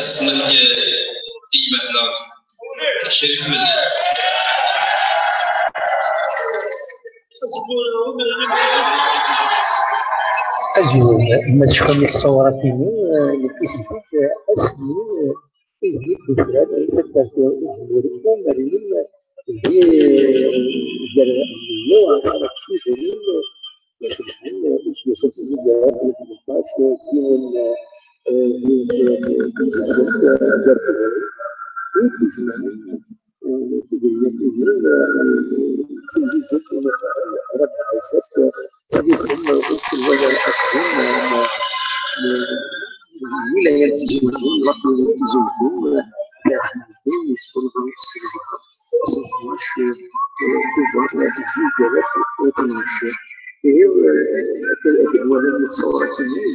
أسفنا في قيمتنا الشريف من أجل ما تشكل الصورتين لكيس جديد أسلي يجي بفراد التدفع الجمهوري مريم يجي الجرائمية وعشرة كيدرين يشرحن اسمه سبسي زيزات الفلسفاس من زيزات دربوي يتزمن وتبين تزيزات ربع الأساس تزيزات وصل ولا الأقدم الولايات تزوجون الأقليات تزوجون يسكنون السلام أصلاش كبار الزوجات وتنشر ولا متصورة كمية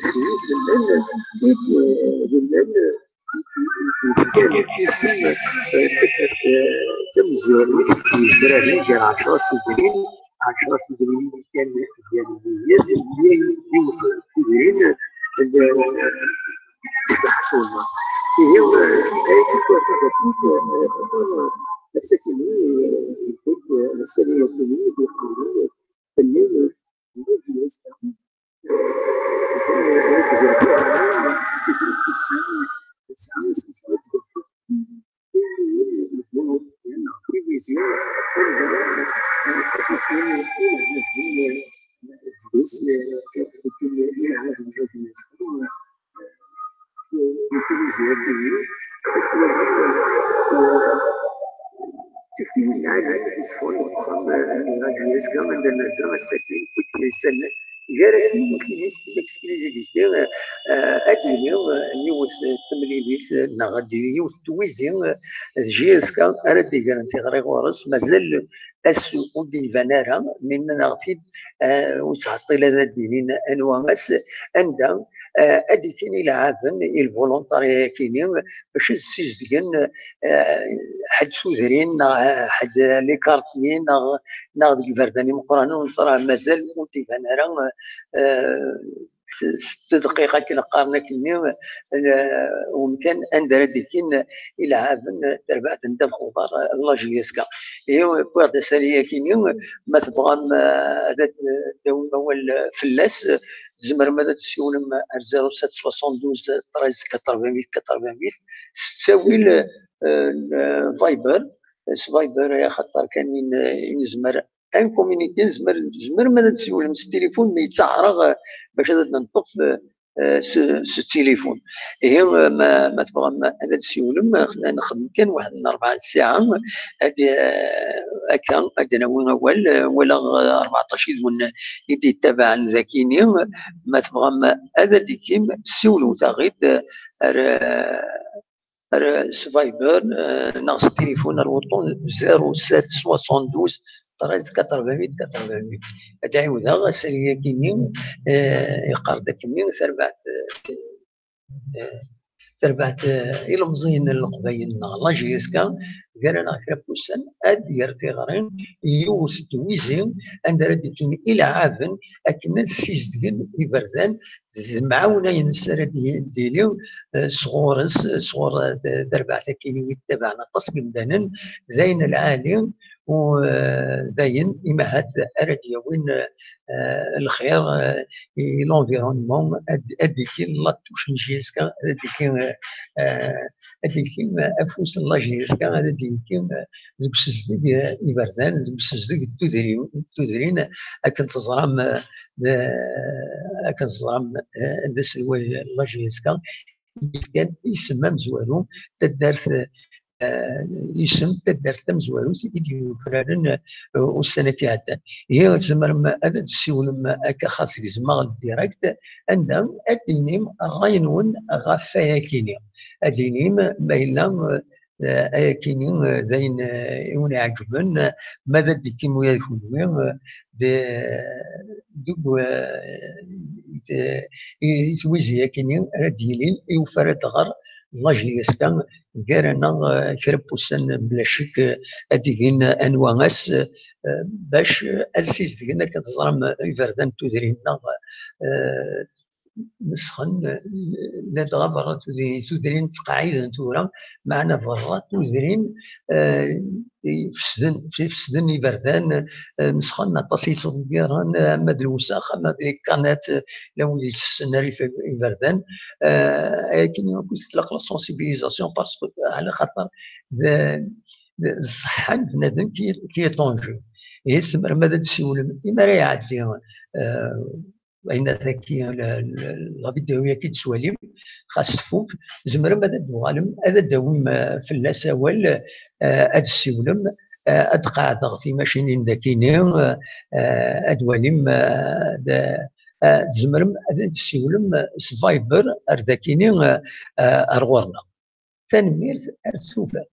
بالله في اسم تمزيري في زراري ديال عشرات مدرين كان ديال يوصل مدرين استحقونا هي آية الكواتب السكنية السكنية القانونية اللي ممكن يستحق تكتيك العالم يشوفون وخم الرجل يسقى من المنزل السكين كل سنة جالسين مكينيس اكسكلوزيفيتي ادينيو نيوث التمليليت نغدي يوث تويزين جيسكا اردي كانتي غريغورس مازال اسو ودي فانارا من نغفيد وسعطي لنا الدينين انواس اندا ادي كيني لعابن الفولونتاري كيني باش السيزدين حد سوزرين حد لي كارتيين ناخذ البرداني مقران ونصرا مازال ودي فانارا 6 دقائق كنا قارنا كني ومكان اندر ديكين الى عابن تربعت ندم خضار الله جيسكا ايوا بعد ساليه كيني ما تبغى هذا الدوله اول فلاس زمر ماذا تسيون 0772 13 تساوي فايبر يا خطر كان ينزمر ان كومينيتي زمر ماذا تسيون التليفون ما يتعرض باش نطق سو التليفون هي ما تبغى هذا تسيولم خلينا نخدم كان واحد 4 ساعه هذه هكا عندنا ولا 14 يدون يتبع ذاكيني ما تبغى هذا ديكيم سيولو تاغيد سفايبر ناقص التليفون الوطن 0772 88 تعاود غساليه كيني يقرد كيني ثربعت الى مزين القبايل الله جيسكا قال انا كابوسن ادير تيغرين يوس تويزين عند ردكين الى عافن اكن السيجدين يبردان معاونا ينسر ديالي صغور دربعت كيني ويتبعنا قصب دانن زين العالم وداين إمهات أرديا وين الخير لونفيرونمون أديكين لا توش نجيسكا أديكين أفوس الله جيسكا أديكين لبسزدك إبردان لبسزدك التدرين أكن تزرام دس الله جيسكا كان اسم مزوالو تدارت يسم تدارت مزوالو يديو فرارن والسنة كعدا هي تزمر هذا تسيول أكا خاص يزمر ديريكت عندهم أدينيم غاينون غافايا كيني أدينيم بايلا كيني ذين يون يعجبن ماذا ديكي مويا يكونوا دوك يتوزي كيني رديلين يوفر غر لاجلي يسكن كارنا كربوسن بلا شك اديين انواس باش السيس ديالنا كتظرم يفردان تدرينا نسخن لا غبرة تدرين تقاعد تورا معنا فرات تدرين فسدن يبردان نسخن طاسي صغيران ما دروساخ ما كانت لو السيناريو في يبردان لكن كنت تلقى لا سونسيبيليزاسيون باسكو على خاطر الصحة بنادم كي طونجو هي تمر ماذا تسول ما راه يعدي بين ذاكي لا فيديو كي تسوالي خاص تفوق زمر ماذا دوالم هذا داوم في اللاسوال اد السولم اد قاعد في ماشين ذاكينين ادوالم زمرم اد السولم سفايبر ارذاكينين ارغورنا تنمير ارسوفا